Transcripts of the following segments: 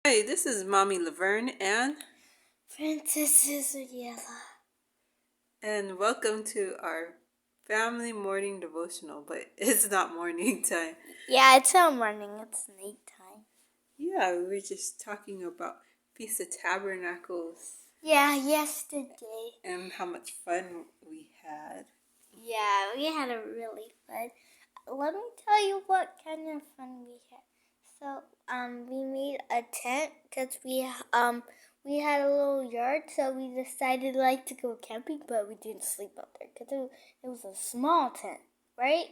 Hey, this is Mommy Laverne and Princess Israella. welcome to our family morning devotional, but it's not morning time. Yeah, it's not morning, it's nighttime. Yeah, we were just talking about Feast of Tabernacles Yeah, yesterday. and how much fun we had. Yeah, we had a really fun. Let me tell you what kind of fun we had. So, we made a tent because we had a little yard, so we decided to go camping, but we didn't sleep out there because it was a small tent, right?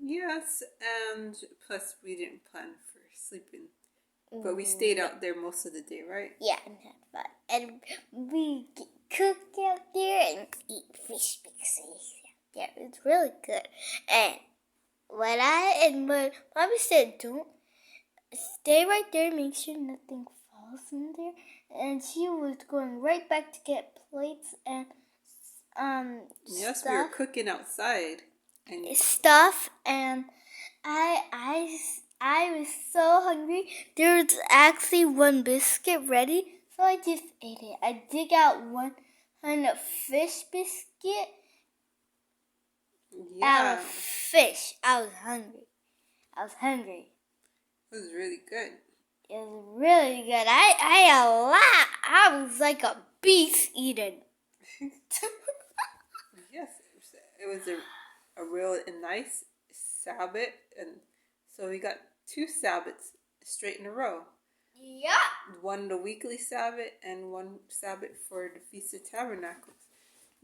Yes, and plus we didn't plan for sleeping, but we stayed out there most of the day, right? Yeah, and had fun. And we cooked out there and eat fish pieces. Yeah, it's really good. And my mommy said, don't stay right there, make sure nothing falls in there. And she was going right back to get plates and Yes, stuff. we were cooking outside. And stuff, and I was so hungry. There was actually one biscuit ready, so I just ate it. I dig out one fish biscuit out of fish. I was hungry. It was really good. It was really good. I ate a lot. I was like a beast eating. Yes, it was a real nice Sabbath, and so we got 2 Sabbaths straight in a row. Yeah. One the weekly Sabbath and one Sabbath for the Feast of Tabernacles.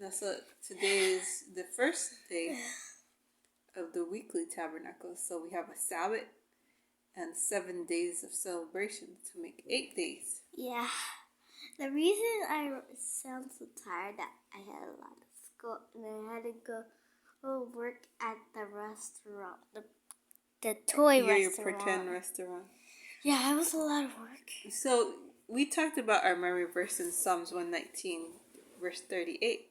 Now, so today is the first day of the weekly Tabernacles. So we have a Sabbath and 7 days of celebration to make 8 days. Yeah. The reason I sound so tired that I had a lot of school and I had to go work at the restaurant, the toy restaurant. Your pretend restaurant. Yeah, it was a lot of work. So we talked about our memory verse in Psalms 119, verse 38.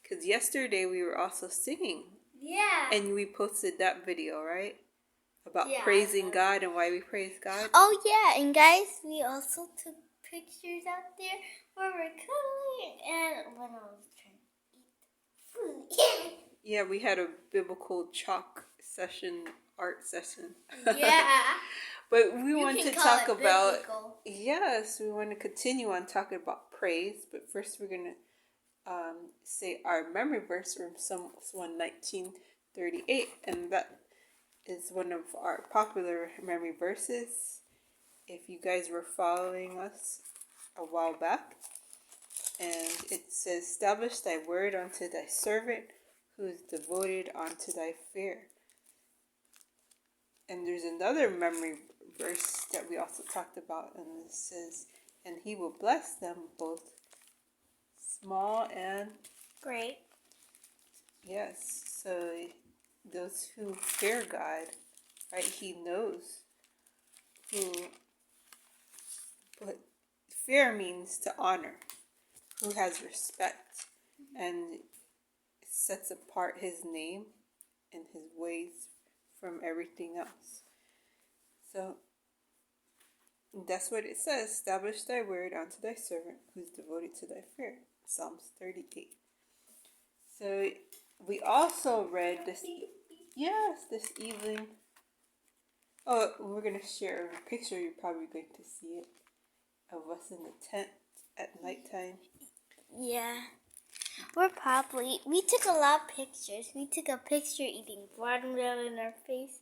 Because yesterday we were also singing. Yeah. And we posted that video, right? About praising God and why we praise God. Oh, yeah. And guys, we also took pictures out there where we're cuddling and when I was trying to eat food. Yeah, we had a biblical chalk session, art session. Yeah. But we want to talk about, biblical. Yes, we want to continue on talking about praise. But first we're going to say our memory verse from Psalms 119:38. And that is one of our popular memory verses. If you guys were following us a while back. And it says, establish thy word unto thy servant, who is devoted unto thy fear. And there's another memory verse that we also talked about, and it says, and he will bless them both small and great. Yes, so those who fear God, right, he knows who, but fear means to honor, who has respect, and sets apart his name and his ways from everything else. So that's what it says. Establish thy word unto thy servant, who is devoted to thy fear. Psalms 38. So we also read this. Yes, this evening. Oh, we're going to share a picture. You're probably going to see it of us in the tent at nighttime. Yeah. We took a lot of pictures. We took a picture eating watermelon in our face.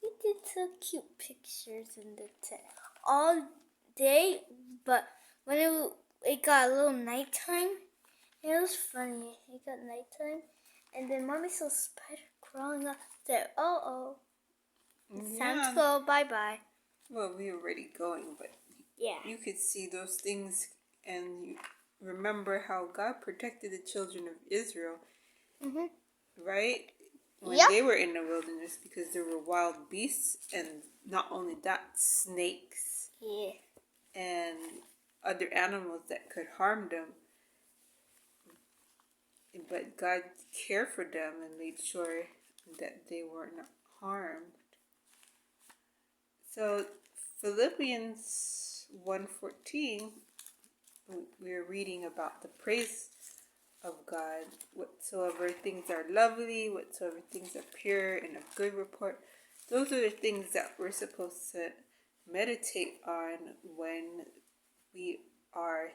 We did some cute pictures in the tent all day, but when it got a little nighttime, it was funny. It got nighttime, and then Mommy saw a spider crawling up there. It's time to go. Bye-bye. Well, we were already going, but yeah, you could see those things and you remember how God protected the children of Israel, right? When they were in the wilderness, because there were wild beasts, and not only that, snakes and other animals that could harm them. But God cared for them and made sure that they were not harmed. So Philippians 1:14, we're reading about the praise of God. Whatsoever things are lovely, whatsoever things are pure and of good report. Those are the things that we're supposed to meditate on when we are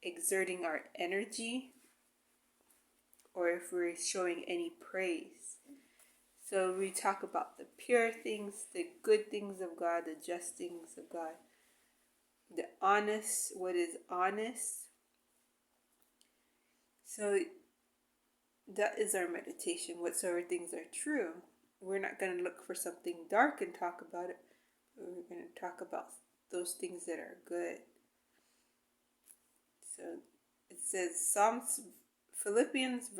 exerting our energy or if we're showing any praise. So we talk about the pure things, the good things of God, the just things of God, the honest, what is honest. So that is our meditation. Whatsoever things are true. We're not going to look for something dark and talk about it. But we're going to talk about those things that are good. So it says Philippians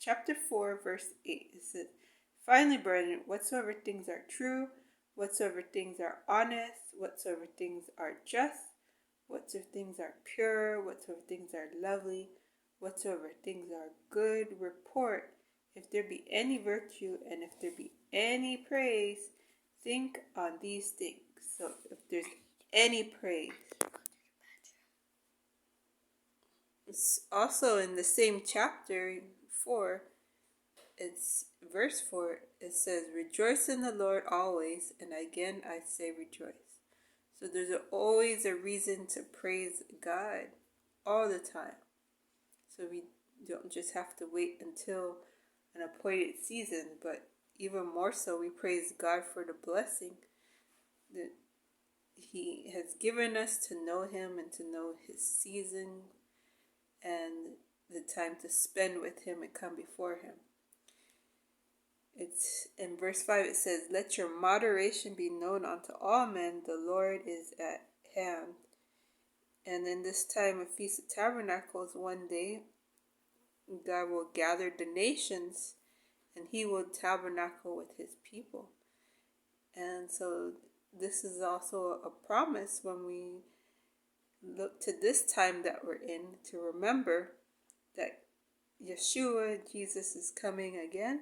chapter 4, verse 8. It says, finally, brethren, whatsoever things are true, whatsoever things are honest, whatsoever things are just, whatsoever things are pure, whatsoever things are lovely, whatsoever things are good report, if there be any virtue and if there be any praise, think on these things. So if there's any praise. It's also in the same chapter 4, it's verse 4, it says, rejoice in the Lord always, and again I say rejoice. So there's always a reason to praise God all the time. So we don't just have to wait until an appointed season, but even more so, we praise God for the blessing that He has given us to know Him and to know His season and the time to spend with Him and come before Him. It's in verse 5, it says, let your moderation be known unto all men, the Lord is at hand. And in this time of Feast of Tabernacles, one day, God will gather the nations and He will tabernacle with His people. And so this is also a promise when we look to this time that we're in, to remember that Yeshua, Jesus, is coming again,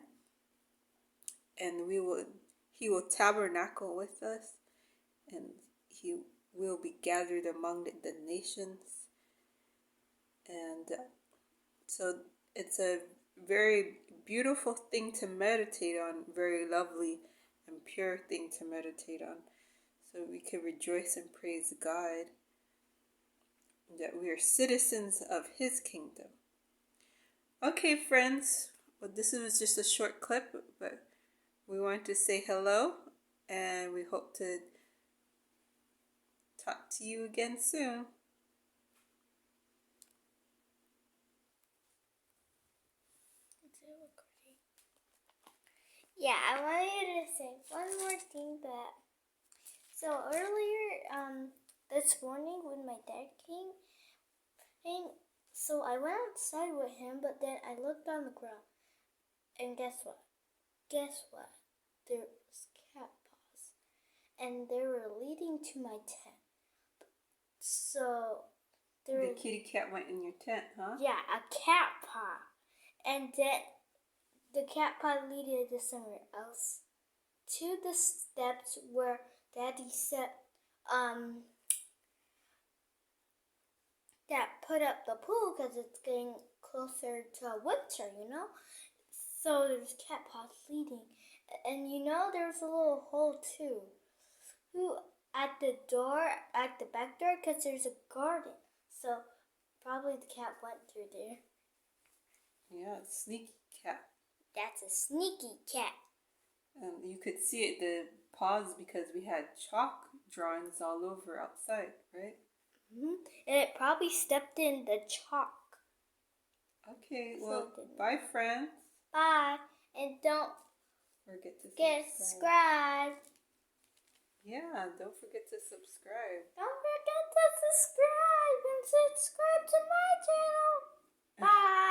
and He will tabernacle with us, and He will be gathered among the nations. And so it's a very beautiful thing to meditate on, very lovely and pure thing to meditate on. So we can rejoice and praise God that we are citizens of His kingdom. Okay, friends. Well, this was just a short clip, but we want to say hello, and we hope to talk to you again soon. Yeah, I wanted to say one more thing that. So earlier, this morning when my dad came, so I went outside with him, but then I looked on the ground, and guess what? There was cat paws, and they were leading to my tent. So the kitty cat went in your tent, huh? Yeah, a cat paw, and then the cat paw leaded to somewhere else, to the steps where Daddy said, that put up the pool because it's getting closer to winter, So there's cat paws leading, and there's a little hole too. At the back door, because there's a garden. So probably the cat went through there. Yeah, sneaky cat. That's a sneaky cat. You could see it, the paws, because we had chalk drawings all over outside, right? Mm-hmm. And it probably stepped in the chalk. Okay, well, bye, friends. Bye. And don't forget to subscribe. Yeah, don't forget to subscribe. Don't forget to subscribe and subscribe to my channel. Bye.